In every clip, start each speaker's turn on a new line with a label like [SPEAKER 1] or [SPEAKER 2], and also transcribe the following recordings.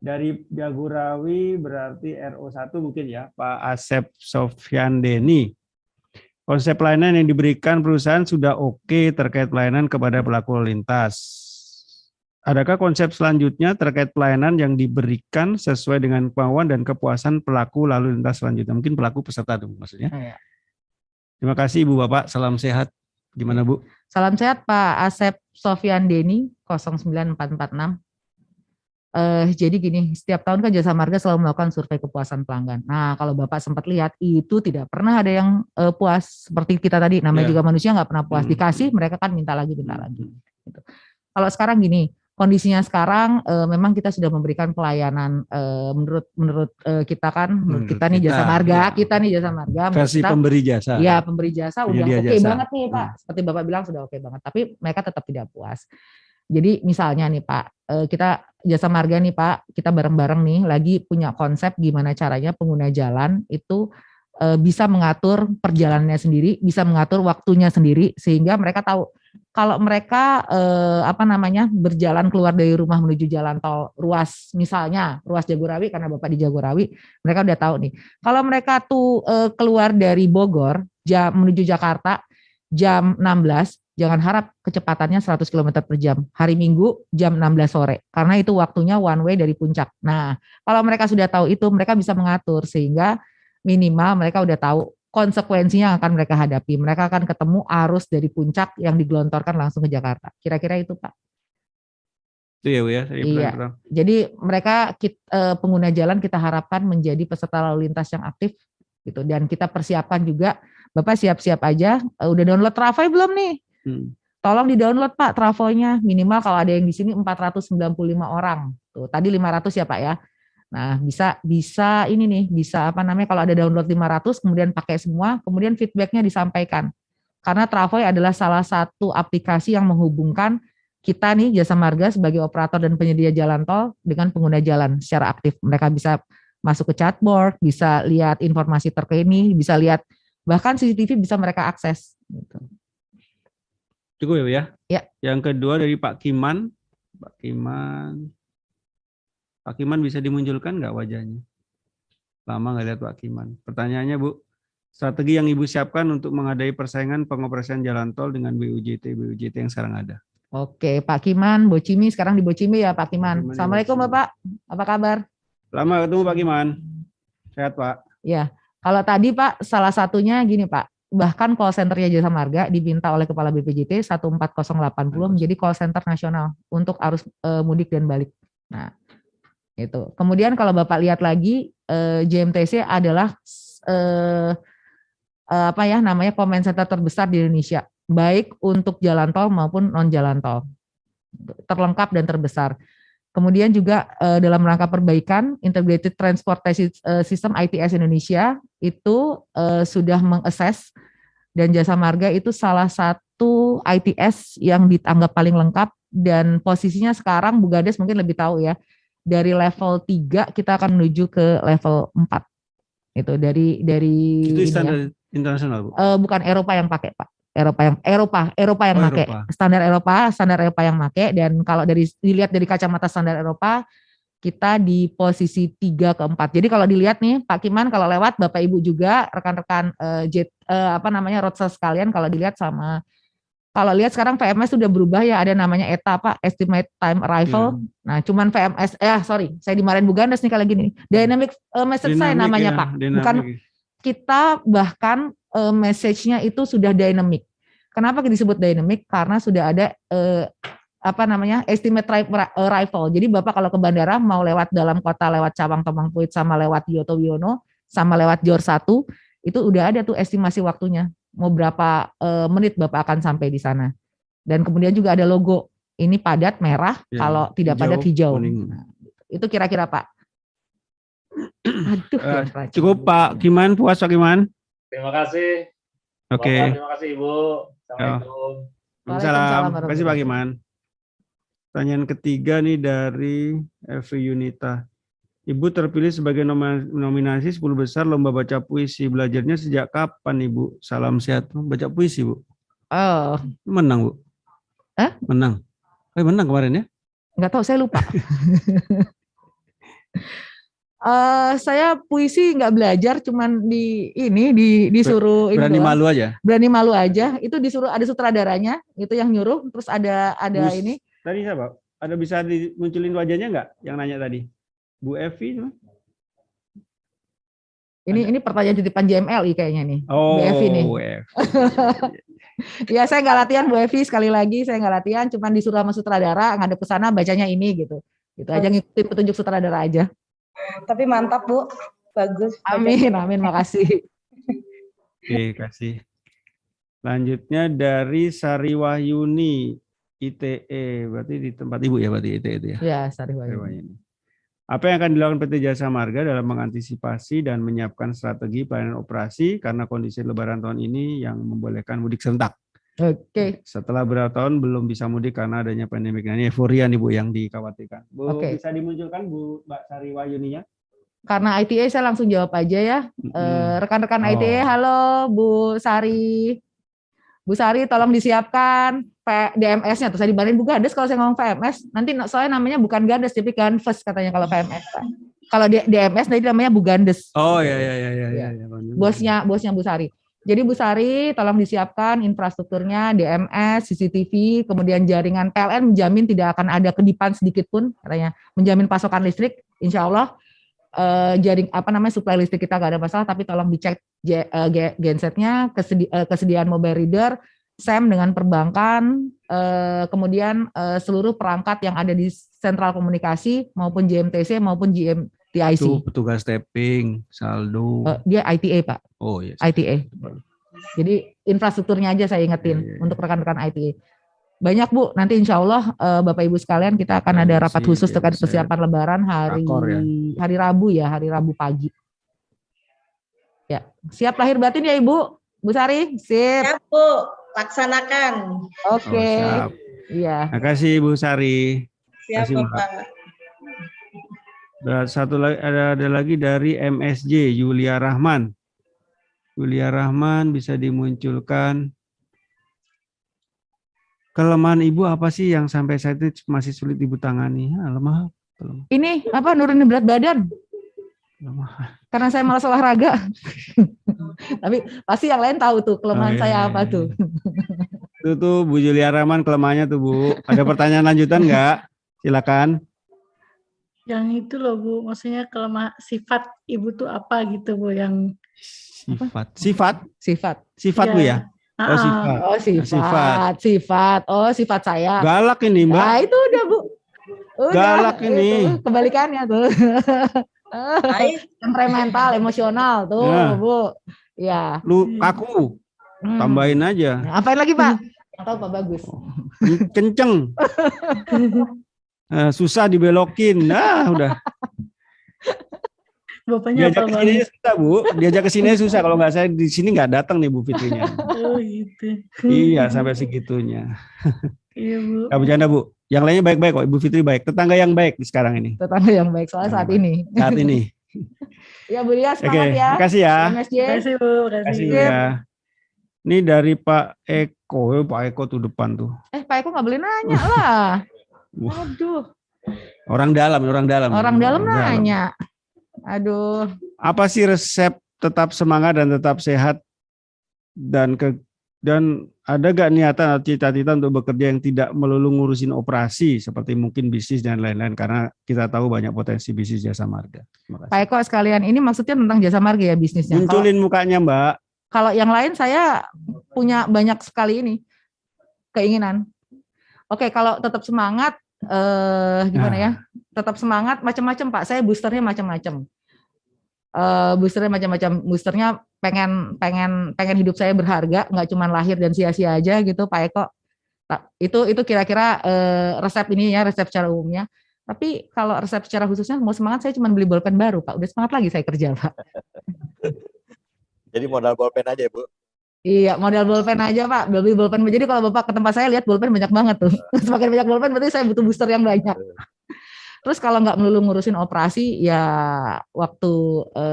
[SPEAKER 1] Dari Jagorawi berarti RO1 mungkin ya, Pak Asep Sofyan Deni. Konsep pelayanan yang diberikan perusahaan sudah oke terkait pelayanan kepada pelaku lalu lintas. Adakah konsep selanjutnya terkait pelayanan yang diberikan sesuai dengan kemauan dan kepuasan pelaku lalu lintas selanjutnya? Mungkin pelaku peserta itu maksudnya.
[SPEAKER 2] Ya.
[SPEAKER 1] Terima kasih Ibu Bapak, salam sehat. Gimana Bu?
[SPEAKER 2] Salam sehat Pak Asep Sofyan Deni 09446. Jadi gini, setiap tahun kan Jasa Marga selalu melakukan survei kepuasan pelanggan. Nah, kalau Bapak sempat lihat, itu tidak pernah ada yang puas seperti kita tadi. Namanya juga manusia nggak pernah puas. Dikasih, mereka kan minta lagi. Gitu. Kalau sekarang gini, kondisinya sekarang memang kita sudah memberikan pelayanan menurut kita kan, menurut kita nih Jasa Marga, kita nih Jasa Marga.
[SPEAKER 1] Versi kita, pemberi jasa.
[SPEAKER 2] Ya, pemberi jasa udah oke banget nih Pak. Seperti Bapak bilang sudah oke banget. Tapi mereka tetap tidak puas. Jadi misalnya nih Pak, kita Jasa Marga nih Pak, kita bareng-bareng nih lagi punya konsep gimana caranya pengguna jalan itu bisa mengatur perjalanannya sendiri, bisa mengatur waktunya sendiri, sehingga mereka tahu kalau mereka berjalan keluar dari rumah menuju jalan tol ruas, misalnya ruas Jagorawi, karena Bapak di Jagorawi, mereka udah tahu nih. Kalau mereka tuh keluar dari Bogor menuju Jakarta jam 16, jangan harap kecepatannya 100 km per jam. Hari Minggu jam 16 sore. Karena itu waktunya one way dari puncak. Nah, kalau mereka sudah tahu itu, mereka bisa mengatur. Sehingga minimal mereka udah tahu konsekuensinya yang akan mereka hadapi. Mereka akan ketemu arus dari puncak yang digelontorkan langsung ke Jakarta. Kira-kira itu Pak.
[SPEAKER 1] Itu ya Bu ya?
[SPEAKER 2] Iya. Jadi mereka pengguna jalan kita harapkan menjadi peserta lalu lintas yang aktif. Gitu. Dan kita persiapkan juga, Bapak siap-siap aja. Udah download Travoy belum nih? Tolong di-download Pak Travoy-nya, minimal kalau ada yang di sini 495 orang. Tuh, tadi 500 ya Pak ya. Nah, bisa ini nih, bisa kalau ada download 500 kemudian pakai semua, kemudian feedback-nya disampaikan. Karena Travoy adalah salah satu aplikasi yang menghubungkan kita nih Jasa Marga sebagai operator dan penyedia jalan tol dengan pengguna jalan secara aktif. Mereka bisa masuk ke chatboard, bisa lihat informasi terkini, bisa lihat bahkan CCTV bisa mereka akses gitu.
[SPEAKER 1] Cukup ya?
[SPEAKER 2] Ya.
[SPEAKER 1] Yang kedua dari Pak Kiman. Pak Kiman bisa dimunculkan nggak wajahnya? Lama nggak lihat Pak Kiman. Pertanyaannya Bu, strategi yang Ibu siapkan untuk menghadapi persaingan pengoperasian jalan tol dengan BUJT yang sekarang ada.
[SPEAKER 2] Oke, Pak Kiman, Bocimi, sekarang di Bocimi ya Pak Kiman. Assalamualaikum Bapak, apa kabar?
[SPEAKER 1] Lama ketemu Pak Kiman. Sehat Pak.
[SPEAKER 2] Ya, kalau tadi Pak salah satunya gini Pak. Bahkan call centernya Jasa Marga diminta oleh Kepala BPJT 14080 menjadi call center nasional untuk arus mudik dan balik. Nah, itu. Kemudian kalau Bapak lihat lagi JMTC adalah comment center terbesar di Indonesia, baik untuk jalan tol maupun non jalan tol. Terlengkap dan terbesar. Kemudian juga dalam rangka perbaikan Integrated Transportation System ITS Indonesia itu sudah mengakses dan Jasa Marga itu salah satu ITS yang dianggap paling lengkap dan posisinya sekarang Bu Gades mungkin lebih tahu ya, dari level 3 kita akan menuju ke level 4. Itu dari
[SPEAKER 1] itu standar internasional Bu?
[SPEAKER 2] Bukan Eropa yang pakai Pak. Eropa yang pakai standar Eropa yang pakai, dan kalau dilihat dari kacamata standar Eropa kita di posisi 3 ke 4. Jadi kalau dilihat nih Pak Kiman, kalau lewat Bapak Ibu juga rekan-rekan roadshow sekalian, kalau dilihat kalau lihat sekarang VMS sudah berubah ya, ada namanya ETA Pak, Estimate Time Arrival. Nah, cuman VMS saya dimarahin Bu Gandes nih kalau gini. Dynamic Message Sign namanya Pak. Bukan kita bahkan message-nya itu sudah dynamic. Kenapa disebut dynamic? Karena sudah ada estimate arrival. Jadi Bapak kalau ke bandara mau lewat dalam kota, lewat Cawang Tomangkuit sama lewat Yoto Wiono sama lewat Jor 1, itu udah ada tuh estimasi waktunya. Mau berapa menit Bapak akan sampai di sana. Dan kemudian juga ada logo. Ini padat merah, kalau tidak padat hijau. Nah, itu kira-kira Pak.
[SPEAKER 1] Aduh, cukup Pak Kiman, puas Pak Kiman?
[SPEAKER 3] Terima kasih.
[SPEAKER 1] Oke.
[SPEAKER 3] Terima kasih Ibu. Assalamualaikum.
[SPEAKER 1] Waalaikumsalam. Terima kasih Pak Kiman. Pertanyaan ketiga nih dari Evi Yunita. Ibu terpilih sebagai nominasi 10 besar lomba baca puisi. Belajarnya sejak kapan Ibu? Salam sehat. Baca puisi Bu?
[SPEAKER 2] Oh.
[SPEAKER 1] Menang Bu? Menang. Menang kemarin ya?
[SPEAKER 2] Nggak tahu, saya lupa. Saya puisi nggak belajar, cuman disuruh
[SPEAKER 1] berani
[SPEAKER 2] ini doang.
[SPEAKER 1] malu aja.
[SPEAKER 2] Berani malu aja. Itu disuruh, ada sutradaranya, itu yang nyuruh. Terus ada ini.
[SPEAKER 1] Tadi siapa? Ada bisa dimunculin wajahnya nggak? Yang nanya tadi, Bu Evi.
[SPEAKER 2] Ini pertanyaan titipan JMLI kayaknya nih.
[SPEAKER 1] Oh,
[SPEAKER 2] Bu Evi nih. Ya saya nggak latihan Bu Evi, sekali lagi saya nggak latihan, cuman disuruh sama sutradara ngadep ke sana bacanya ini gitu. Gitu aja, ngikutin petunjuk sutradara aja.
[SPEAKER 4] Tapi mantap Bu, bagus.
[SPEAKER 2] Amin, makasih.
[SPEAKER 1] Oke, kasih. Selanjutnya dari Sari Wahyuni, ITE, berarti di tempat Ibu ya, berarti ITE itu ya?
[SPEAKER 2] Ya, Sari Wahyuni.
[SPEAKER 1] Apa yang akan dilakukan PT Jasa Marga dalam mengantisipasi dan menyiapkan strategi pelayanan operasi karena kondisi Lebaran tahun ini yang membolehkan mudik serentak?
[SPEAKER 2] Oke.
[SPEAKER 1] Setelah beberapa tahun belum bisa mudik karena adanya pandemi. Ini euforia nih Bu yang dikhawatirkan. Bu, bisa dimunculkan Bu Mbak Sari Wahyuninya?
[SPEAKER 2] Karena ITA saya langsung jawab aja ya. Rekan-rekan ITA, halo Bu Sari. Bu Sari tolong disiapkan DMS-nya. Terus saya dibanding Bu Gades kalau saya ngomong VMS. Nanti soalnya namanya bukan Gades tapi Ganves katanya kalau VMS. Kalau DMS nanti namanya Bu Gandes.
[SPEAKER 1] Oh iya.
[SPEAKER 2] Bosnya Bu Sari. Jadi Bu Sari tolong disiapkan infrastrukturnya, DMS, CCTV, kemudian jaringan PLN menjamin tidak akan ada kedipan sedikit pun, katanya menjamin pasokan listrik, insya Allah supply listrik kita nggak ada masalah, tapi tolong dicek gensetnya, kesediaan mobile reader, SEM dengan perbankan, kemudian seluruh perangkat yang ada di sentral komunikasi maupun JMTC maupun GMTIC.
[SPEAKER 1] Itu petugas tapping, saldo.
[SPEAKER 2] Dia ITA Pak.
[SPEAKER 1] Oh iya.
[SPEAKER 2] ITA. Jadi infrastrukturnya aja saya ingetin untuk rekan-rekan ITA. Banyak Bu, nanti insya Allah Bapak Ibu sekalian kita akan ada rapat khusus terkait persiapan Lebaran hari Rabu ya, hari Rabu pagi. Ya, siap lahir batin ya Ibu, Bu Sari,
[SPEAKER 4] siap Bu, laksanakan.
[SPEAKER 2] Oke. Iya.
[SPEAKER 1] Terima kasih Bu Sari.
[SPEAKER 4] Siap Bapak.
[SPEAKER 1] Satu lagi ada lagi dari MSJ Yulia Rahman. Yulia Rahman bisa dimunculkan. Kelemahan Ibu apa sih yang sampai saat itu masih sulit Ibu tangani? Lemah.
[SPEAKER 2] Ini apa, nurunin berat badan?
[SPEAKER 1] Lemah.
[SPEAKER 2] Karena saya malas olahraga. Tapi pasti yang lain tahu tuh kelemahan saya apa tuh.
[SPEAKER 1] Itu tuh Bu Yulia Rahman kelemahannya tuh Bu. Ada pertanyaan lanjutan nggak? Silakan.
[SPEAKER 5] Yang itu loh Bu, maksudnya sifat Ibu tuh apa gitu Bu, yang
[SPEAKER 1] sifat
[SPEAKER 5] ya.
[SPEAKER 1] Bu ya?
[SPEAKER 2] Sifat. Oh, sifat saya.
[SPEAKER 1] Galak ini Mbak.
[SPEAKER 2] Nah, itu udah Bu.
[SPEAKER 1] Galak ini.
[SPEAKER 2] Itu, kebalikannya tuh. Temperamental, emosional tuh Bu. Ya.
[SPEAKER 1] Lu kaku. Tambahin aja.
[SPEAKER 2] Apain lagi Pak? Yang tahu Pak bagus.
[SPEAKER 1] Kenceng. Susah dibelokin. Nah, udah.
[SPEAKER 5] Bapaknya
[SPEAKER 1] diajak ke sini susah Bu. Diajak ke sini susah. Kalau nggak saya di sini nggak datang nih Bu Fitrinya.
[SPEAKER 5] Oh gitu.
[SPEAKER 1] Iya sampai segitunya.
[SPEAKER 5] Iya Bu.
[SPEAKER 1] Gak bercanda Bu. Yang lainnya baik-baik kok. Ibu Fitri baik. Tetangga yang baik di sekarang ini.
[SPEAKER 2] Tetangga yang baik soalnya saat ini.
[SPEAKER 1] Saat ini.
[SPEAKER 2] Ya Bu Lia, semangat ya.
[SPEAKER 1] Makasih ya.
[SPEAKER 5] Makasih Bu.
[SPEAKER 1] Makasih ya. Ini dari Pak Eko. Pak Eko tuh depan tuh.
[SPEAKER 2] Pak Eko nggak boleh nanya lah. Aduh.
[SPEAKER 1] Orang dalam.
[SPEAKER 2] Orang dalam nanya. Aduh.
[SPEAKER 1] Apa sih resep tetap semangat dan tetap sehat dan ada gak niatan atau cita-cita untuk bekerja yang tidak melulu ngurusin operasi seperti mungkin bisnis dan lain-lain, karena kita tahu banyak potensi bisnis Jasa Marga.
[SPEAKER 2] Pak Eko sekalian, ini maksudnya tentang Jasa Marga ya bisnisnya.
[SPEAKER 1] Munculin mukanya Mbak.
[SPEAKER 2] Kalau yang lain saya punya banyak sekali ini keinginan. Oke, kalau tetap semangat gimana ya? Tetap semangat macam-macam Pak. Saya boosternya macam-macam. Boosternya pengen hidup saya berharga, nggak cuma lahir dan sia-sia aja gitu Pak Eko. Itu kira-kira resep ini ya, resep secara umumnya. Tapi kalau resep secara khususnya mau semangat, saya cuma beli bolpen baru Pak. Udah semangat lagi saya kerja Pak.
[SPEAKER 6] Jadi modal bolpen aja Bu.
[SPEAKER 2] Iya, modal bolpen aja Pak. Beli bolpen. Jadi kalau Bapak ke tempat saya lihat bolpen banyak banget tuh. Semakin banyak bolpen berarti saya butuh booster yang banyak. Terus kalau nggak melulu ngurusin operasi ya waktu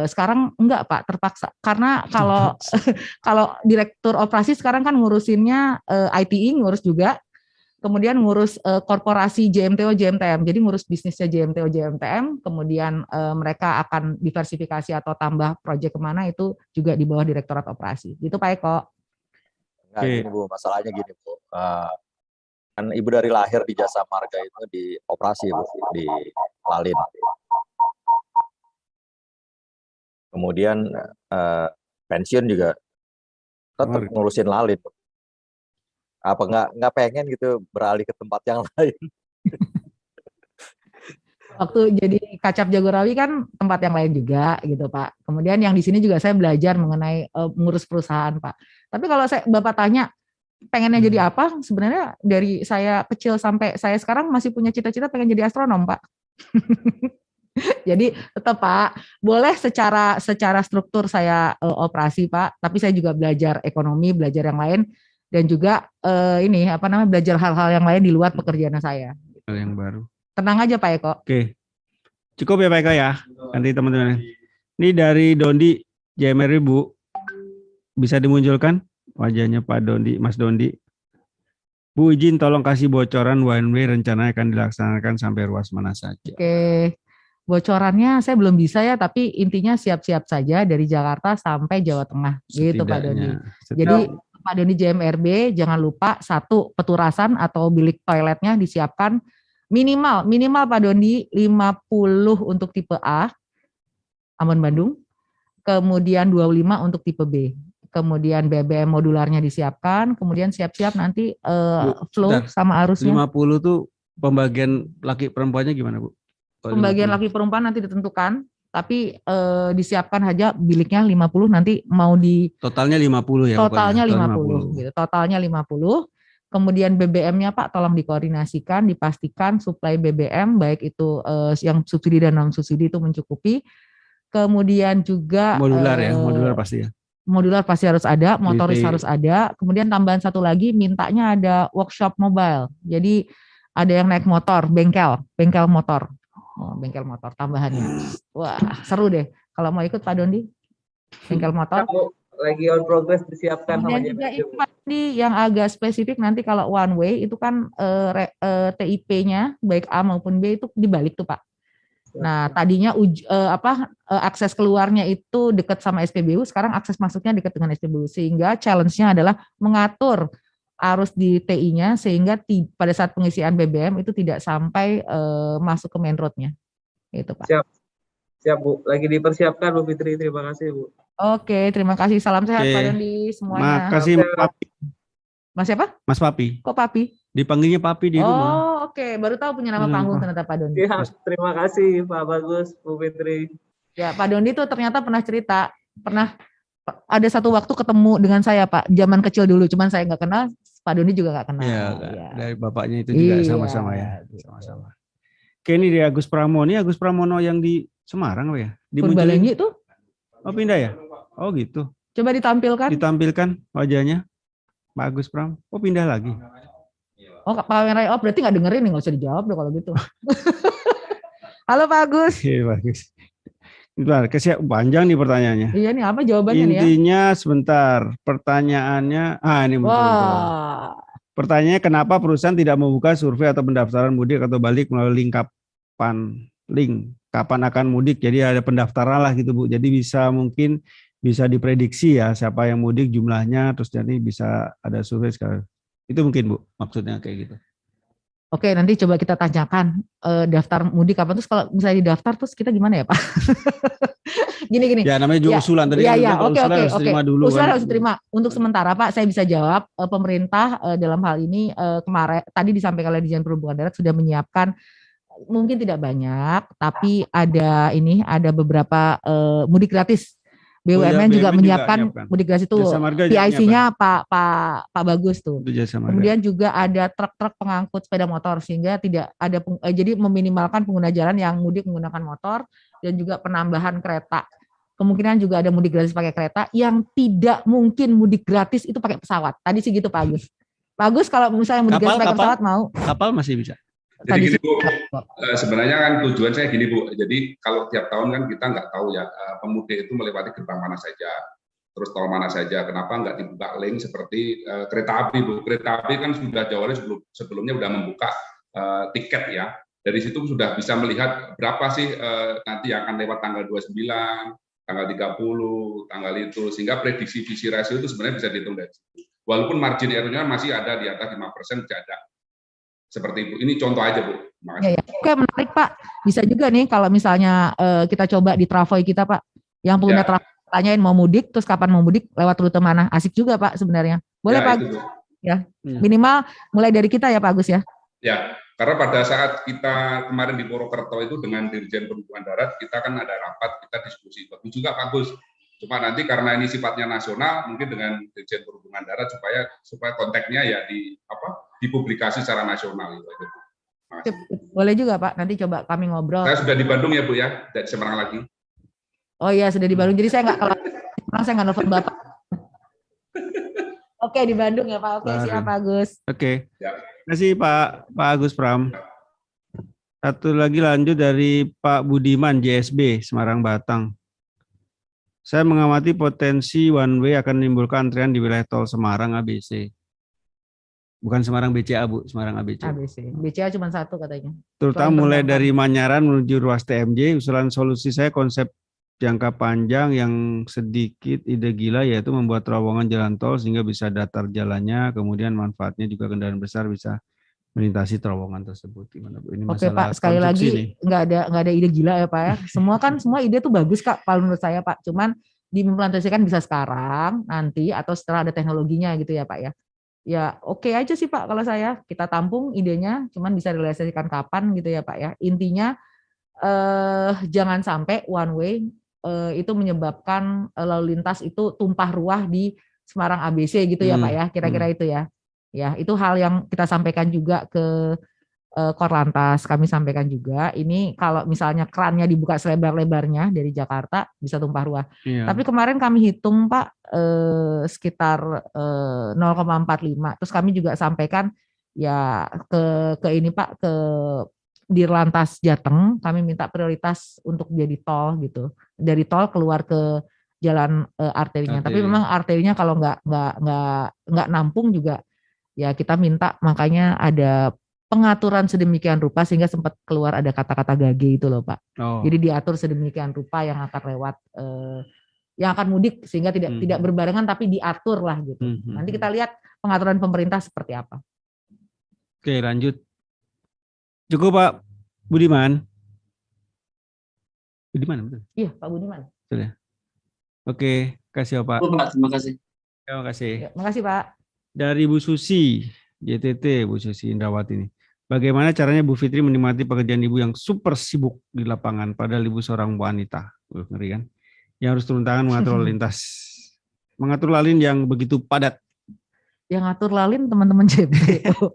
[SPEAKER 2] sekarang enggak Pak, terpaksa. Karena kalau direktur operasi sekarang kan ngurusinnya ITI ngurus juga. kemudian ngurus korporasi JMTO JMTM. Jadi ngurus bisnisnya JMTO JMTM, kemudian mereka akan diversifikasi atau tambah proyek kemana itu juga di bawah Direktorat Operasi. Gitu Pak Eko.
[SPEAKER 6] Nah, gini Bu, masalahnya gini Bu. Kan Ibu dari lahir di Jasa Marga itu di operasi Bu, di Lalin. Kemudian pensiun juga tetap ngurusin Lalin. Apa nggak pengen gitu beralih ke tempat yang lain?
[SPEAKER 2] Waktu jadi Kacap Jagorawi kan tempat yang lain juga gitu Pak. Kemudian yang di sini juga saya belajar mengenai mengurus perusahaan Pak. Tapi kalau Bapak tanya pengennya jadi apa, sebenarnya dari saya kecil sampai saya sekarang masih punya cita-cita pengen jadi astronom Pak. Jadi tetap Pak, boleh secara struktur saya operasi Pak, tapi saya juga belajar ekonomi, belajar yang lain, dan juga belajar hal-hal yang lain di luar pekerjaan saya.
[SPEAKER 1] Hal yang baru.
[SPEAKER 2] Tenang aja Pak Eko.
[SPEAKER 1] Oke, cukup ya Pak Eko ya. Nanti teman-teman. Ini dari Dondi JMR Bu, bisa dimunculkan wajahnya Pak Dondi, Mas Dondi. Bu izin tolong kasih bocoran one way rencana akan dilaksanakan sampai ruas mana saja.
[SPEAKER 2] Oke. Bocorannya saya belum bisa ya, tapi intinya siap-siap saja dari Jakarta sampai Jawa Tengah, gitu Pak Doni. Jadi Pak Doni JMRB jangan lupa 1 peturasan atau bilik toiletnya disiapkan minimal Pak Doni 50 untuk tipe A, Ambon Bandung, kemudian 25 untuk tipe B. Kemudian BBM modularnya disiapkan, kemudian siap-siap nanti flow sama arusnya.
[SPEAKER 1] 50 tuh pembagian laki perempuannya gimana Bu?
[SPEAKER 2] Pembagian laki perempuan nanti ditentukan, tapi disiapkan aja biliknya 50 nanti mau di
[SPEAKER 1] totalnya 50 ya.
[SPEAKER 2] Totalnya 50 gitu. Totalnya 50. Kemudian BBM-nya Pak tolong dikoordinasikan, dipastikan suplai BBM baik itu yang subsidi dan non subsidi itu mencukupi. Kemudian juga
[SPEAKER 1] modular modular pasti ya.
[SPEAKER 2] Modular pasti harus ada, motoris harus ada. Kemudian tambahan satu lagi mintanya ada workshop mobile. Jadi ada yang naik motor, bengkel motor. Bengkel motor tambahannya. Wah, seru deh. Kalau mau ikut Pak Dondi, bengkel motor.
[SPEAKER 3] Lagi on progress disiapkan.
[SPEAKER 2] Dan juga ini Pak Dondi yang agak spesifik nanti kalau one way itu kan TIP-nya baik A maupun B itu dibalik tuh Pak. Nah, tadinya akses keluarnya itu dekat sama SPBU, sekarang akses masuknya dekat dengan SPBU sehingga challenge-nya adalah mengatur arus di TI-nya sehingga pada saat pengisian BBM itu tidak sampai masuk ke main road-nya. Itu Pak.
[SPEAKER 3] Siap Bu, lagi dipersiapkan Bu Fitri, terima kasih Bu.
[SPEAKER 2] Oke, terima kasih. Salam sehat Pak Dondi semuanya.
[SPEAKER 1] Makasih Mas Papi.
[SPEAKER 2] Mas siapa?
[SPEAKER 1] Mas Papi.
[SPEAKER 2] Kok Papi?
[SPEAKER 1] Dipanggilnya Papi di rumah.
[SPEAKER 2] Oh, oke. Baru tahu punya nama panggung ternyata Pak Dondi.
[SPEAKER 3] Ya, terima kasih Pak Bagus, Bu Fitri.
[SPEAKER 2] Ya, Pak Dondi tuh ternyata pernah cerita, ada satu waktu ketemu dengan saya Pak, zaman kecil dulu, cuman saya nggak kenal, Pak Dondi juga nggak kenal.
[SPEAKER 1] Iya, dari bapaknya itu juga sama-sama ya. Sama-sama. Oke, ini di Agus Pramono. Ini Agus Pramono yang di Semarang ya? Di
[SPEAKER 2] Purbalingga itu?
[SPEAKER 1] Oh, pindah ya? Oh, gitu.
[SPEAKER 2] Coba ditampilkan.
[SPEAKER 1] Ditampilkan wajahnya Pak Agus Pram. Oh, pindah lagi.
[SPEAKER 2] Oh, Pak Wenrai. Oh, berarti nggak dengerin nih, nggak usah dijawab deh kalau gitu. Halo Pak Agus.
[SPEAKER 1] Iya, Pak Agus. Bentar, panjang nih pertanyaannya.
[SPEAKER 2] Iya nih, apa jawabannya nih ya?
[SPEAKER 1] Intinya sebentar, pertanyaannya, ini pertanyaannya kenapa perusahaan tidak membuka survei atau pendaftaran mudik atau balik melalui link kapan akan mudik, jadi ada pendaftaran lah gitu Bu, jadi mungkin bisa diprediksi ya siapa yang mudik jumlahnya, terus jadi bisa ada survei sekarang, itu mungkin Bu maksudnya kayak gitu.
[SPEAKER 2] Oke, nanti coba kita tanyakan daftar mudik kapan, terus kalau misalnya didaftar terus kita gimana ya Pak? Gini.
[SPEAKER 1] Ya namanya juga usulan tadi.
[SPEAKER 2] Iya, oke. Usulan
[SPEAKER 1] kan.
[SPEAKER 2] harus diterima. Untuk sementara Pak, saya bisa jawab pemerintah dalam hal ini kemarin tadi disampaikan oleh Dirjen Perhubungan Darat sudah menyiapkan, mungkin tidak banyak, tapi ada beberapa mudik gratis. BUMN juga menyiapkan mudik gratis itu, PIC-nya Pak Bagus tuh. Kemudian juga ada truk-truk pengangkut sepeda motor sehingga tidak ada jadi meminimalkan pengguna jalan yang mudik menggunakan motor, dan juga penambahan kereta. Kemungkinan juga ada mudik gratis pakai kereta, yang tidak mungkin mudik gratis itu pakai pesawat. Tadi sih gitu Pak Agus. Pak Agus kalau misalnya mudik gratis pakai pesawat mau?
[SPEAKER 1] Kapal masih bisa.
[SPEAKER 7] Jadi gini Bu, sebenarnya kan tujuan saya gini Bu, jadi kalau tiap tahun kan kita nggak tahu ya pemudik itu melewati gerbang mana saja. terus tol mana saja. Kenapa nggak dibuka link seperti kereta api, Bu? Kereta api kan sudah jauh hari sebelumnya sudah membuka tiket ya. Dari situ sudah bisa melihat berapa sih nanti yang akan lewat tanggal 29, tanggal 30, tanggal itu, sehingga prediksi visi rasio itu sebenarnya bisa dihitung dari situ. Walaupun margin error-nya masih ada di atas 5%, tidak ada. Seperti itu. Ini contoh aja, Bu.
[SPEAKER 2] Ya, ya. Oke, menarik Pak. Bisa juga nih kalau misalnya kita coba di Travoy kita Pak, yang punya Travoy tanyain mau mudik, terus kapan mau mudik, lewat rute mana. Asik juga Pak sebenarnya. Boleh Pak? Itu, ya. Minimal mulai dari kita ya Pak Agus ya.
[SPEAKER 7] Ya, karena pada saat kita kemarin di Purwokerto itu dengan Dirjen Perhubungan Darat, kita kan ada rapat, kita diskusi. Bagus juga Pak Agus. Cuma nanti karena ini sifatnya nasional, mungkin dengan Dirjen Perhubungan Darat supaya konteksnya ya dipublikasi secara nasional itu.
[SPEAKER 2] Boleh juga Pak, nanti coba kami ngobrol.
[SPEAKER 7] Saya sudah di Bandung ya Bu ya, dari Semarang lagi.
[SPEAKER 2] Oh iya sudah di Bandung, jadi saya nggak nelfon Bapak. Oke di Bandung ya Pak, oke siap Pak Agus.
[SPEAKER 1] Oke, terima kasih Pak Agus Pram. Satu lagi lanjut dari Pak Budiman JSB Semarang Batang. Saya mengamati potensi one way akan menimbulkan antrian di wilayah tol Semarang ABC. Bukan Semarang BCA Bu, Semarang ABC.
[SPEAKER 2] ABC. BCA cuma satu katanya.
[SPEAKER 1] Terutama mulai dari Manyaran menuju ruas TMJ, usulan solusi saya konsep jangka panjang yang sedikit ide gila yaitu membuat terowongan jalan tol sehingga bisa datar jalannya, kemudian manfaatnya juga kendaraan besar bisa melintasi terowongan tersebut. Gimana Bu? Ini
[SPEAKER 2] oke Pak, sekali lagi nggak ada ide gila ya Pak ya. Semua ide tuh bagus Kak, kalau menurut saya Pak. Cuman diimplementasikan bisa sekarang, nanti atau setelah ada teknologinya gitu ya Pak ya. Ya oke aja sih Pak kalau saya. Kita tampung idenya, cuman bisa realisasikan kapan gitu ya Pak ya. Intinya jangan sampai one way itu menyebabkan lalu lintas itu tumpah ruah di Semarang ABC gitu ya Pak ya, kira-kira itu ya. Ya, itu hal yang kita sampaikan juga ke Korlantas, kami sampaikan juga. Ini kalau misalnya kerannya dibuka selebar-lebarnya dari Jakarta bisa tumpah ruah. Iya. Tapi kemarin kami hitung Pak sekitar 0,45. Terus kami juga sampaikan ya ke ini Pak ke Dirlantas Jateng, kami minta prioritas untuk jadi tol gitu. Dari tol keluar ke jalan arterinya. Tapi memang arterinya kalau nggak nampung juga ya kita minta, makanya ada pengaturan sedemikian rupa sehingga sempat keluar ada kata-kata gage itu loh Pak. Oh. Jadi diatur sedemikian rupa yang akan lewat yang akan mudik sehingga tidak berbarengan tapi diatur lah gitu. Nanti kita lihat pengaturan pemerintah seperti apa.
[SPEAKER 1] Oke, lanjut. Cukup Pak Budiman. Budiman betul?
[SPEAKER 2] Iya Pak Budiman.
[SPEAKER 1] Betul ya. Oke, kasih Pak.
[SPEAKER 3] Pak, terima kasih.
[SPEAKER 1] Terima kasih.
[SPEAKER 2] Ya, makasih Pak.
[SPEAKER 1] Dari Bu Susi, JTT Bu Susi Indrawati ini. Bagaimana caranya Bu Fitri menikmati pekerjaan Ibu yang super sibuk di lapangan padahal Ibu seorang wanita. Ngeri kan? Yang harus turun tangan mengatur lalu lintas. Mengatur lalin yang begitu padat.
[SPEAKER 2] Yang ngatur lalin teman-teman JPO.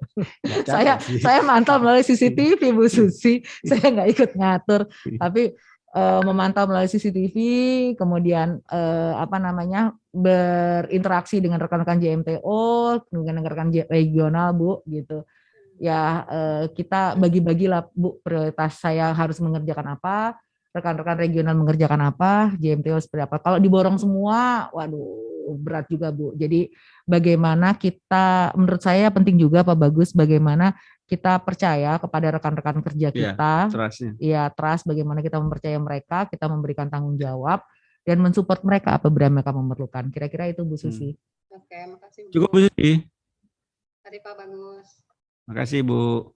[SPEAKER 2] saya mantau melalui CCTV Bu Susi. Saya nggak ikut ngatur, tapi memantau melalui CCTV, kemudian berinteraksi dengan rekan-rekan JMTO, dengan rekan-rekan regional Bu, gitu. Ya kita bagi-bagi lah Bu, prioritas saya harus mengerjakan apa, rekan-rekan regional mengerjakan apa, JMTO seperti apa. Kalau diborong semua, waduh berat juga Bu. Jadi bagaimana kita, menurut saya penting juga Pak Bagus, bagaimana kita percaya kepada rekan-rekan kerja kita, trust, bagaimana kita mempercayai mereka, kita memberikan tanggung jawab dan mensupport mereka apabila mereka memerlukan. Kira-kira itu Bu Susi.
[SPEAKER 4] Oke, makasih Bu.
[SPEAKER 1] Cukup Bu Susi.
[SPEAKER 4] Tadi Pak Bagus.
[SPEAKER 1] Makasih Bu.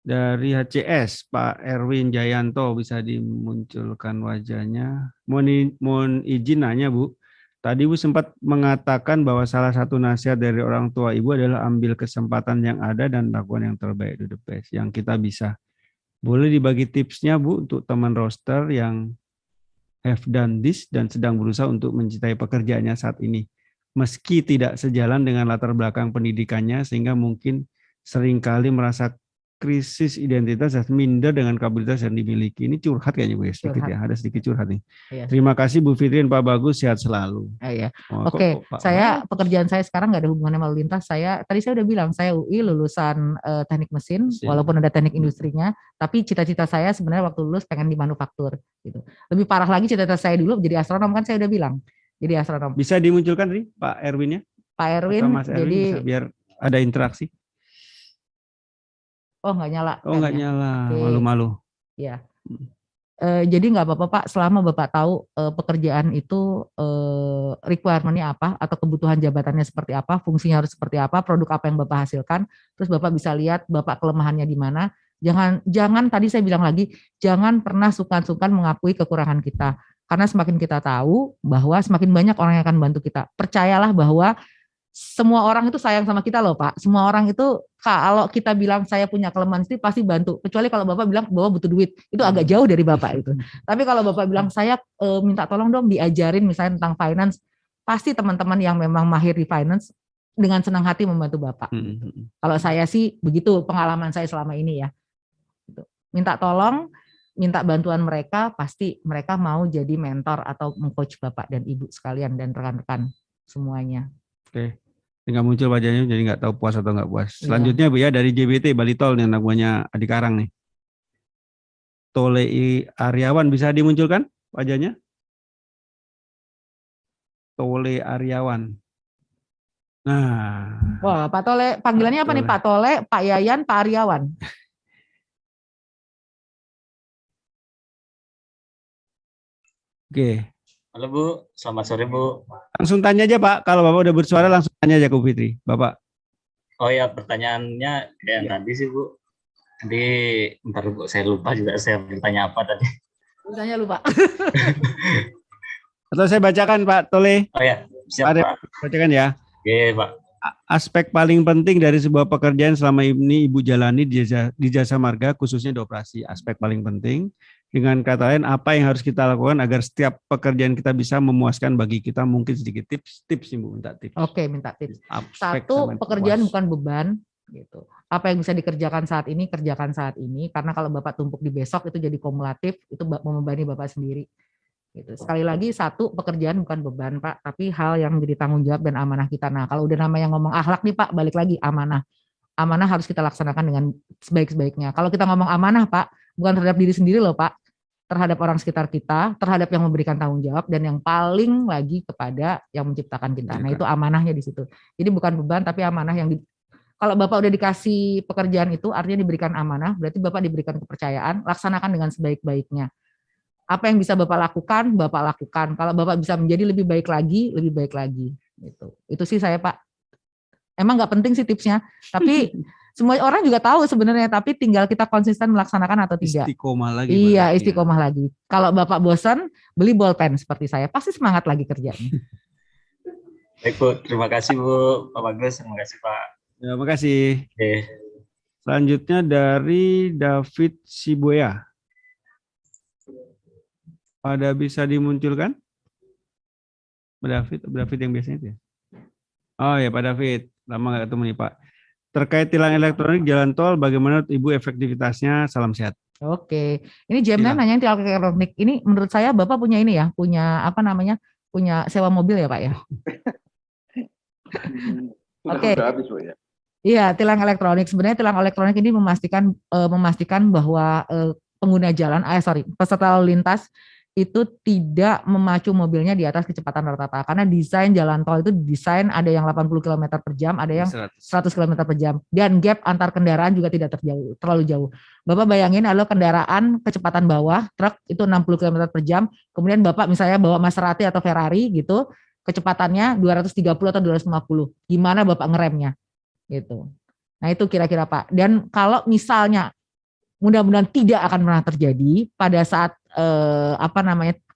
[SPEAKER 1] Dari HCS Pak Erwin Jayanto, bisa dimunculkan wajahnya. Mohon izin nanya Bu. Tadi Ibu sempat mengatakan bahwa salah satu nasihat dari orang tua Ibu adalah ambil kesempatan yang ada dan lakukan yang terbaik, do the best, yang kita bisa. Boleh dibagi tipsnya Bu untuk teman roster yang have done this dan sedang berusaha untuk mencintai pekerjaannya saat ini. Meski tidak sejalan dengan latar belakang pendidikannya sehingga mungkin seringkali merasa krisis identitas dan minder dengan kapabilitas yang dimiliki. Ini curhat kayaknya Bu ya, sedikit ya, ada sedikit curhat nih. Iya. Terima kasih Bu Fitri dan Pak Bagus, sehat selalu.
[SPEAKER 2] Iya. Oke, pekerjaan saya sekarang nggak ada hubungannya sama lalu lintas. Tadi saya udah bilang, saya UI lulusan teknik mesin, walaupun ada teknik industrinya, tapi cita-cita saya sebenarnya waktu lulus pengen di manufaktur. Gitu. Lebih parah lagi cita-cita saya dulu jadi astronom, kan saya udah bilang. Jadi astronom.
[SPEAKER 1] Bisa dimunculkan nih Pak Erwin ya?
[SPEAKER 2] Pak Erwin,
[SPEAKER 1] Atau Mas Erwin
[SPEAKER 2] jadi
[SPEAKER 1] bisa biar ada interaksi.
[SPEAKER 2] oh nggak nyala.
[SPEAKER 1] Oh nggak
[SPEAKER 2] pen-nya.
[SPEAKER 1] nyala,
[SPEAKER 2] Oke.
[SPEAKER 1] malu-malu.
[SPEAKER 2] Ya. Jadi nggak apa-apa Pak, selama Bapak tahu pekerjaan itu requirement-nya apa atau kebutuhan jabatannya seperti apa, fungsinya harus seperti apa, produk apa yang Bapak hasilkan, terus Bapak bisa lihat Bapak kelemahannya di mana. Jangan tadi saya bilang lagi, jangan pernah sungkan-sungkan mengakui kekurangan kita. Karena semakin kita tahu bahwa semakin banyak orang yang akan bantu kita. Percayalah bahwa semua orang itu sayang sama kita loh Pak. Semua orang itu kalau kita bilang saya punya kelemahan itu pasti bantu. Kecuali kalau Bapak bilang bahwa butuh duit, itu agak jauh dari Bapak itu. Tapi kalau Bapak bilang saya minta tolong dong diajarin misalnya tentang finance, pasti teman-teman yang memang mahir di finance dengan senang hati membantu Bapak. Kalau saya sih begitu pengalaman saya selama ini ya. Minta tolong, minta bantuan mereka, pasti mereka mau jadi mentor atau meng-coach Bapak dan Ibu sekalian dan rekan-rekan semuanya.
[SPEAKER 1] Oke. Nggak muncul wajahnya jadi nggak tahu puas atau nggak puas.
[SPEAKER 2] Iya.
[SPEAKER 1] Selanjutnya Bu ya dari JBT Bali Tol yang namanya Adik Karang nih. Tolei Aryawan bisa dimunculkan wajahnya? Tole Aryawan. Nah,
[SPEAKER 2] Wah, Pak Tole, panggilannya apa nih Pak Tole, Pak Yayan, Pak Aryawan?
[SPEAKER 1] oke.
[SPEAKER 8] Halo Bu, selamat sore Bu.
[SPEAKER 1] Langsung tanya aja Pak, kalau Bapak udah bersuara langsung tanya aja ke Bu Fitri, Bapak.
[SPEAKER 8] Oh ya, pertanyaannya kayak yang tadi sih Bu. Nanti ntar Bu, saya lupa juga saya bertanya apa tadi.
[SPEAKER 2] Tanya lupa.
[SPEAKER 1] Atau saya bacakan Pak Tole.
[SPEAKER 8] Oh ya, siap Pak.
[SPEAKER 1] Bacakan ya.
[SPEAKER 8] Oke Pak.
[SPEAKER 1] Aspek paling penting dari sebuah pekerjaan selama ini Ibu jalani di jasa marga, khususnya di operasi. Aspek paling penting. Dengan kata lain, apa yang harus kita lakukan agar setiap pekerjaan kita bisa memuaskan bagi kita? Mungkin sedikit tips nih Bu, minta tips.
[SPEAKER 2] Oke, minta tips.
[SPEAKER 1] Aspek
[SPEAKER 2] Satu,
[SPEAKER 1] sama
[SPEAKER 2] pekerjaan
[SPEAKER 1] puas.
[SPEAKER 2] bukan beban gitu. Apa yang bisa dikerjakan saat ini, kerjakan saat ini, karena kalau Bapak tumpuk di besok itu jadi kumulatif, itu membebani Bapak sendiri. Gitu. Sekali lagi, satu, pekerjaan bukan beban Pak, tapi hal yang menjadi tanggung jawab dan amanah kita. Nah, kalau udah namanya ngomong akhlak nih Pak, balik lagi amanah. Amanah harus kita laksanakan dengan sebaik-baiknya. Kalau kita ngomong amanah Pak, bukan terhadap diri sendiri loh Pak, terhadap orang sekitar kita, terhadap yang memberikan tanggung jawab, dan yang paling lagi kepada yang menciptakan kita. Nah, itu amanahnya di situ. Jadi bukan beban, tapi amanah yang kalau Bapak udah dikasih pekerjaan itu, artinya diberikan amanah, berarti Bapak diberikan kepercayaan, laksanakan dengan sebaik-baiknya. Apa yang bisa Bapak lakukan, Bapak lakukan. Kalau Bapak bisa menjadi lebih baik lagi, lebih baik lagi. Gitu. Itu sih saya Pak. Emang nggak penting sih tipsnya, tapi semua orang juga tahu sebenarnya, tapi tinggal kita konsisten melaksanakan atau tidak.
[SPEAKER 1] Istiqomah lagi.
[SPEAKER 2] Iya, istiqomah lagi. Kalau Bapak bosan, beli bolpen seperti saya, pasti semangat lagi kerjanya.
[SPEAKER 8] Baik Bu, terima kasih Bu, Pak Bagus, terima kasih Pak.
[SPEAKER 1] Ya, terima kasih.
[SPEAKER 8] Oke.
[SPEAKER 1] Selanjutnya dari David Siboya. Pada bisa dimunculkan? Pak David yang biasanya itu ya? Oh ya Pak David, lama nggak ketemu nih Pak. Terkait tilang elektronik jalan tol, bagaimana Ibu efektivitasnya? Salam sehat.
[SPEAKER 2] Oke, ini Jemna nanya tilang elektronik. Ini menurut saya Bapak punya ini ya, punya apa namanya, punya sewa mobil ya Pak ya? Oke. Iya, tilang elektronik. Sebenarnya tilang elektronik ini memastikan bahwa pengguna jalan, peserta lalu lintas itu tidak memacu mobilnya di atas kecepatan rata-rata. Karena desain jalan tol itu desain ada yang 80 km per jam, ada yang 100 km per jam. Dan gap antar kendaraan juga tidak terlalu jauh. Bapak bayangin kalau kendaraan kecepatan bawah, truk itu 60 km per jam, kemudian Bapak misalnya bawa Maserati atau Ferrari gitu, kecepatannya 230 atau 250. Gimana Bapak ngeremnya? Gitu. Nah itu kira-kira Pak. Dan kalau misalnya mudah-mudahan tidak akan pernah terjadi pada saat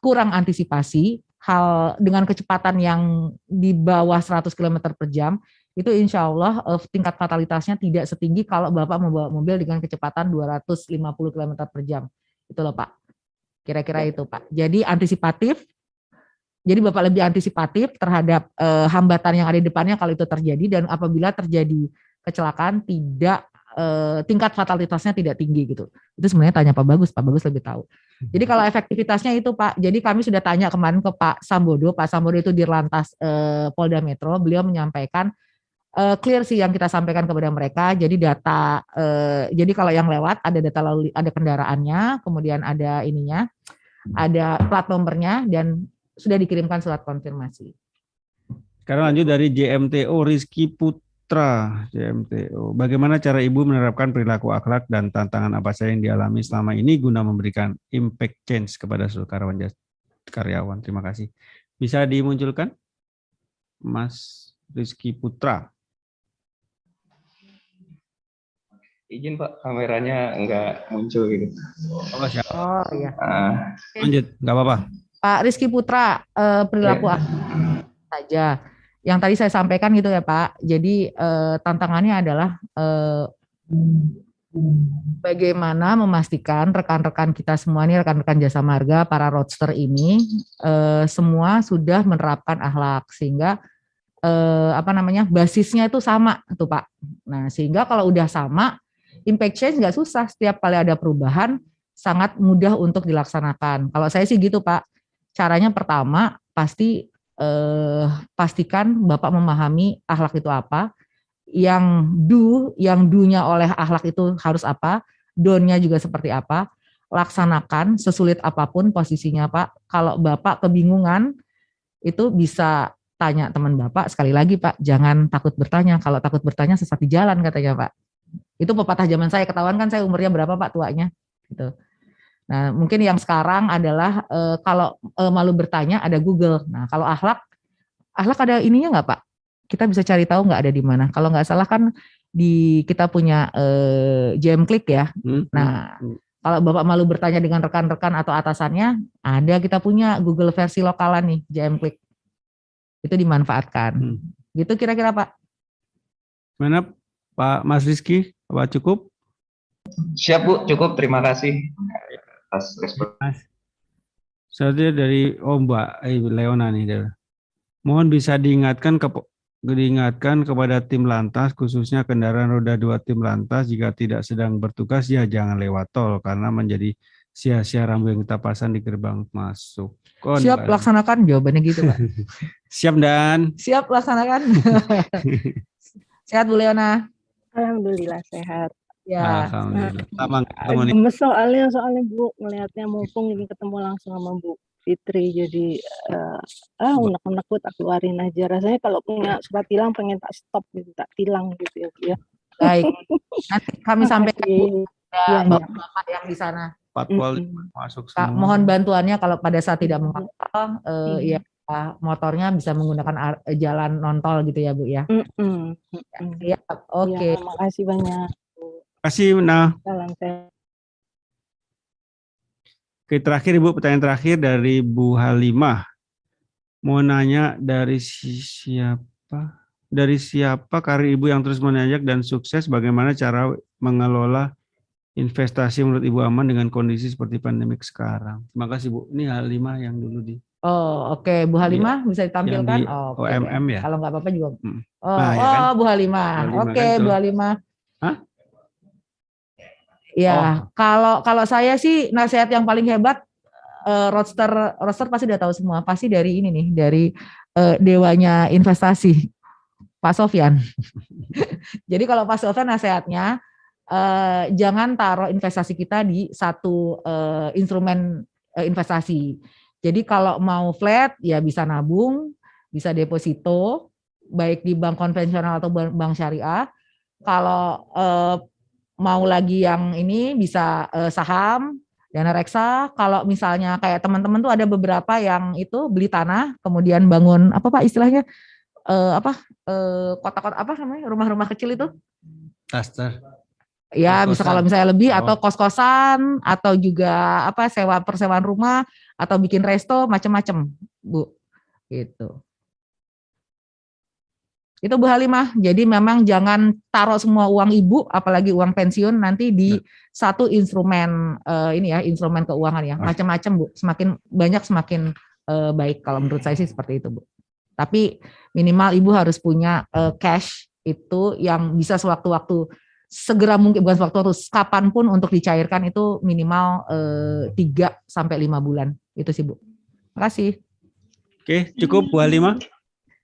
[SPEAKER 2] kurang antisipasi hal dengan kecepatan yang di bawah 100 km per jam, itu insya Allah tingkat fatalitasnya tidak setinggi kalau Bapak membawa mobil dengan kecepatan 250 km per jam. Itu loh Pak. Kira-kira itu Pak. Jadi antisipatif. Jadi Bapak lebih antisipatif terhadap hambatan yang ada di depannya kalau itu terjadi, dan apabila terjadi kecelakaan tingkat fatalitasnya tidak tinggi gitu. Itu sebenarnya tanya Pak Bagus lebih tahu. Jadi kalau efektivitasnya itu Pak, jadi kami sudah tanya kemarin ke Pak Sambodo itu Dirlantas Polda Metro, beliau menyampaikan clear sih yang kita sampaikan kepada mereka. Jadi data, jadi kalau yang lewat ada data lalu, ada kendaraannya, kemudian ada ininya, ada plat nomornya, dan sudah dikirimkan surat konfirmasi.
[SPEAKER 1] Sekarang lanjut dari JMTO Rizky Putra. JMTO. Bagaimana cara Ibu menerapkan perilaku akhlak dan tantangan apa saja yang dialami selama ini guna memberikan impact change kepada seluruh karyawan? Terima kasih. Bisa dimunculkan, Mas Rizky Putra.
[SPEAKER 9] Izin Pak, kameranya enggak muncul gitu.
[SPEAKER 2] Oh iya.
[SPEAKER 1] Lanjut, nggak apa-apa.
[SPEAKER 2] Pak Rizky Putra, perilaku akhlak saja. Yang tadi saya sampaikan gitu ya Pak. Jadi tantangannya adalah bagaimana memastikan rekan-rekan kita semua nih, rekan-rekan jasa marga, para roadster ini semua sudah menerapkan akhlak sehingga basisnya itu sama tuh Pak. Nah sehingga kalau udah sama, impact change nggak susah. Setiap kali ada perubahan sangat mudah untuk dilaksanakan. Kalau saya sih gitu Pak. Caranya pertama pastikan Bapak memahami akhlak itu apa. Yang do-nya oleh akhlak itu harus apa, don't-nya juga seperti apa, laksanakan sesulit apapun posisinya Pak. Kalau Bapak kebingungan, itu bisa tanya teman Bapak. Sekali lagi Pak, jangan takut bertanya. Kalau takut bertanya sesat di jalan katanya Pak. Itu pepatah zaman saya, ketahuan kan saya umurnya berapa Pak tuanya. Gitu. Nah mungkin yang sekarang adalah kalau malu bertanya ada Google. Nah kalau akhlak ada ininya nggak Pak? Kita bisa cari tahu nggak ada di mana. Kalau nggak salah kan kita punya JM-Klik ya. Nah, kalau Bapak malu bertanya dengan rekan-rekan atau atasannya, ada kita punya Google versi lokalan nih, JM-Klik. Itu dimanfaatkan. Gitu kira-kira Pak.
[SPEAKER 1] Mana Pak Mas Rizky? Apa cukup?
[SPEAKER 9] Siap Bu, cukup. Terima kasih atas respon.
[SPEAKER 1] Saya dari Mbak Leona nih. Mohon bisa diingatkan kepada tim lantas, khususnya kendaraan roda 2 tim lantas, jika tidak sedang bertugas ya jangan lewat tol karena menjadi sia-sia rambu yang kita pasang di gerbang masuk.
[SPEAKER 2] Siap laksanakan, jawabannya gitu Pak.
[SPEAKER 1] Siap Dan.
[SPEAKER 2] Siap laksanakan. Sehat Bu Leona?
[SPEAKER 5] Alhamdulillah sehat.
[SPEAKER 2] Ya.
[SPEAKER 1] Alhamdulillah.
[SPEAKER 5] Soalnya Bu melihatnya mumpung ini ketemu langsung sama Bu Fitri, jadi unek-unek Bu tak keluarin aja. Rasanya kalau punya surat tilang pengen tak stop gitu, tak tilang gitu ya Bu ya.
[SPEAKER 2] Baik, nanti kami sampaikan
[SPEAKER 5] ya,
[SPEAKER 2] Bapak yang di sana.
[SPEAKER 1] Patwal masuk semua.
[SPEAKER 2] Mohon bantuannya kalau pada saat tidak menghafal, ya motornya bisa menggunakan jalan non-tol gitu ya Bu ya. Ya, oke.
[SPEAKER 5] Ya, makasih banyak.
[SPEAKER 1] Terima kasih Nah.
[SPEAKER 5] Salam sehat.
[SPEAKER 1] Oke, terakhir Ibu, pertanyaan terakhir dari Bu Halimah. Mau nanya dari siapa karir Ibu yang terus menanjak dan sukses, bagaimana cara mengelola investasi menurut Ibu aman dengan kondisi seperti pandemik sekarang? Terima kasih Bu. Ini Halimah yang dulu di.
[SPEAKER 2] Oh oke, Bu Halimah bisa ditampilkan.
[SPEAKER 1] OMM ya.
[SPEAKER 2] Kalau nggak apa-apa juga.
[SPEAKER 1] Nah, ya kan?
[SPEAKER 2] Bu Halimah. Oke,
[SPEAKER 1] kan,
[SPEAKER 2] Bu Halimah.
[SPEAKER 1] Hah?
[SPEAKER 2] Ya, kalau saya sih nasihat yang paling hebat, roadster pasti udah tahu semua, pasti dari ini nih, dari dewanya investasi, Pak Sofyan. Jadi kalau Pak Sofyan nasihatnya, jangan taruh investasi kita di satu instrumen investasi. Jadi kalau mau flat ya bisa nabung, bisa deposito, baik di bank konvensional atau bank syariah. Kalau mau lagi yang ini bisa saham, dana reksa. Kalau misalnya kayak teman-teman tuh ada beberapa yang itu beli tanah, kemudian bangun apa Pak istilahnya kota-kota apa namanya rumah-rumah kecil itu? Cluster. Ya bisa kalau misalnya lebih atau kos-kosan atau juga apa persewaan rumah atau bikin resto macam-macam Bu gitu. Itu Bu Halimah. Jadi memang jangan taruh semua uang Ibu, apalagi uang pensiun nanti di satu instrumen instrumen keuangan ya. Macam-macam Bu. Semakin banyak semakin baik kalau menurut saya sih seperti itu Bu. Tapi minimal Ibu harus punya cash itu yang bisa sewaktu-waktu segera mungkin, bukan sewaktu-waktu, kapanpun untuk dicairkan itu minimal 3 sampai 5 bulan. Itu sih Bu. Terima kasih.
[SPEAKER 1] Oke, cukup Bu Halimah.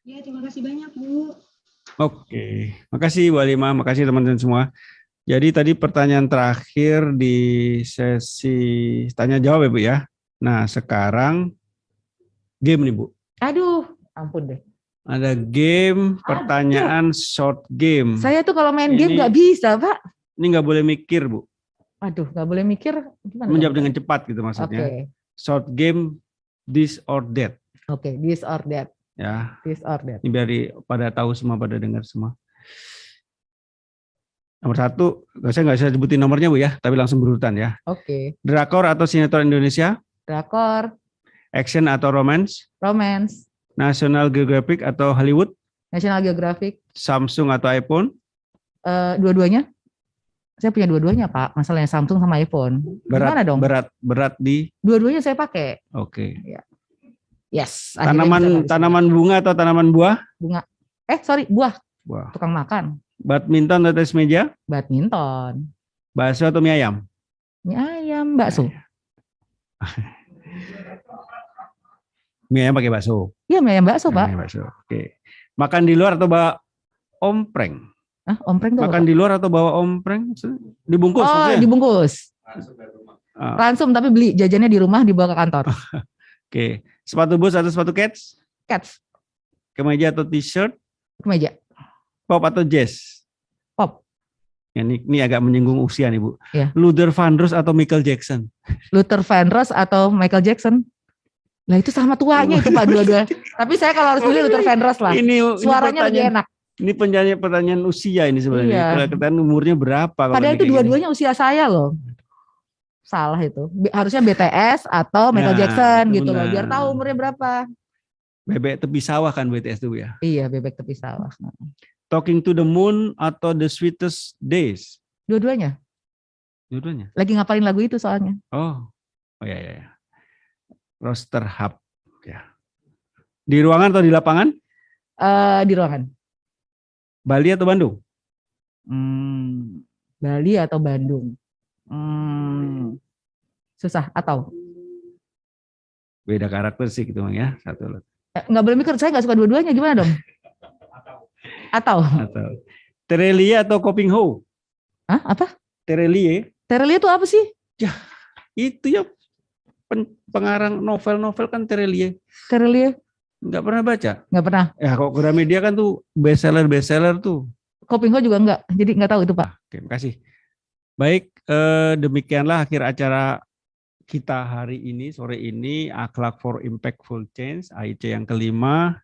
[SPEAKER 4] Ya, terima kasih banyak Bu.
[SPEAKER 1] Oke, makasih Bu Halimah, makasih teman-teman semua. Jadi tadi pertanyaan terakhir di sesi tanya jawab ya Bu ya. Nah sekarang game nih Bu.
[SPEAKER 2] Aduh, ampun deh.
[SPEAKER 1] Ada game, pertanyaan short game.
[SPEAKER 2] Saya tuh kalau main game
[SPEAKER 1] Ini-
[SPEAKER 2] nggak bisa, Pak.
[SPEAKER 1] Ini nggak boleh mikir Bu.
[SPEAKER 2] Aduh, nggak boleh mikir. Gimana?
[SPEAKER 1] Menjawab
[SPEAKER 2] dong?
[SPEAKER 1] dengan cepat gitu
[SPEAKER 2] Oke,
[SPEAKER 1] maksudnya. Short game, this or that.
[SPEAKER 2] oke. This or that.
[SPEAKER 1] Ya,
[SPEAKER 2] This or that.
[SPEAKER 1] ini biar pada tahu semua, pada dengar semua. Nomor 1, saya nggak bisa sebutin nomornya Bu ya, tapi langsung berurutan ya.
[SPEAKER 2] Oke.
[SPEAKER 1] Drakor atau sinetron Indonesia,
[SPEAKER 2] Drakor,
[SPEAKER 1] action atau romance,
[SPEAKER 2] romance,
[SPEAKER 1] National Geographic atau Hollywood,
[SPEAKER 2] National Geographic,
[SPEAKER 1] Samsung atau iPhone,
[SPEAKER 2] dua-duanya. Saya punya dua-duanya, Pak. Masalahnya Samsung sama iPhone. Gimana dong?
[SPEAKER 1] berat di,
[SPEAKER 2] Dua-duanya saya pakai.
[SPEAKER 1] oke.
[SPEAKER 2] Yes. akhirnya bisa
[SPEAKER 1] Tanaman bunga atau tanaman buah,
[SPEAKER 2] bunga. Buah.
[SPEAKER 1] buah.
[SPEAKER 2] Tukang makan.
[SPEAKER 1] Badminton atau tenis meja,
[SPEAKER 2] Badminton.
[SPEAKER 1] bakso atau mie ayam.
[SPEAKER 2] Mie ayam, bakso.
[SPEAKER 1] Mie ayam pakai bakso.
[SPEAKER 2] Iya, mie ayam bakso, Pak.
[SPEAKER 1] Mie bakso. Oke. Makan di luar atau bawa ompreng?
[SPEAKER 2] Ah, ompreng tuh
[SPEAKER 1] Makan
[SPEAKER 2] apa?
[SPEAKER 1] di luar atau bawa ompreng? Dibungkus
[SPEAKER 2] Oh,
[SPEAKER 1] maksudnya?
[SPEAKER 2] dibungkus.
[SPEAKER 1] Ah,
[SPEAKER 2] Ransum tapi beli jajannya di rumah dibawa ke kantor.
[SPEAKER 1] Oke. Sepatu boots atau sepatu cats?
[SPEAKER 2] Cats,
[SPEAKER 1] Kemeja atau t-shirt?
[SPEAKER 2] kemeja,
[SPEAKER 1] Pop atau jazz?
[SPEAKER 2] pop,
[SPEAKER 1] Ya, ini agak menyinggung usia nih Bu.
[SPEAKER 2] Iya.
[SPEAKER 1] Luther Vandross atau Michael Jackson?
[SPEAKER 2] Luther Vandross atau Michael Jackson. Lah itu sama tuanya itu Pak dua-dua. Tapi saya kalau harus pilih Luther Vandross lah. Suaranya lebih enak.
[SPEAKER 1] Ini pertanyaan usia ini sebenarnya.
[SPEAKER 2] Iya.
[SPEAKER 1] Kalau kalian umurnya berapa? kalau
[SPEAKER 2] Padahal
[SPEAKER 1] ini
[SPEAKER 2] itu
[SPEAKER 1] kayak gini?
[SPEAKER 2] dua-duanya usia saya loh. Salah itu. Harusnya BTS atau Michael
[SPEAKER 1] Nah,
[SPEAKER 2] Jackson
[SPEAKER 1] itu
[SPEAKER 2] gitu loh.
[SPEAKER 1] benar.
[SPEAKER 2] Biar tahu umurnya berapa.
[SPEAKER 1] Bebek tepi sawah kan BTS itu ya.
[SPEAKER 2] Iya, bebek tepi sawah.
[SPEAKER 1] Talking to the Moon atau The Sweetest Days?
[SPEAKER 2] Dua-duanya.
[SPEAKER 1] Dua-duanya.
[SPEAKER 2] Lagi ngapalin lagu itu soalnya.
[SPEAKER 1] Oh ya. Roster Hub. Ya. Di ruangan atau di lapangan?
[SPEAKER 2] Di ruangan.
[SPEAKER 1] Bali atau Bandung?
[SPEAKER 2] Bali atau Bandung? Susah atau?
[SPEAKER 1] Beda karakter sih gitu Bang ya. Satu
[SPEAKER 2] Nggak boleh mikir, saya nggak suka dua-duanya, gimana dong? Atau?
[SPEAKER 1] atau Terelie atau Kopingho?
[SPEAKER 2] Hah, apa?
[SPEAKER 1] Terelie
[SPEAKER 2] Terelie itu apa sih?
[SPEAKER 1] itu ya pengarang novel-novel kan Terelie.
[SPEAKER 2] Terelie?
[SPEAKER 1] Nggak pernah baca?
[SPEAKER 2] Nggak pernah.
[SPEAKER 1] Ya kok Gramedia kan tuh bestseller tuh.
[SPEAKER 2] Kopingho juga nggak, jadi nggak tahu itu Pak.
[SPEAKER 1] Oke, makasih. Baik, demikianlah akhir acara kita hari ini, sore ini, Akhlak for Impactful Change, AIC yang kelima.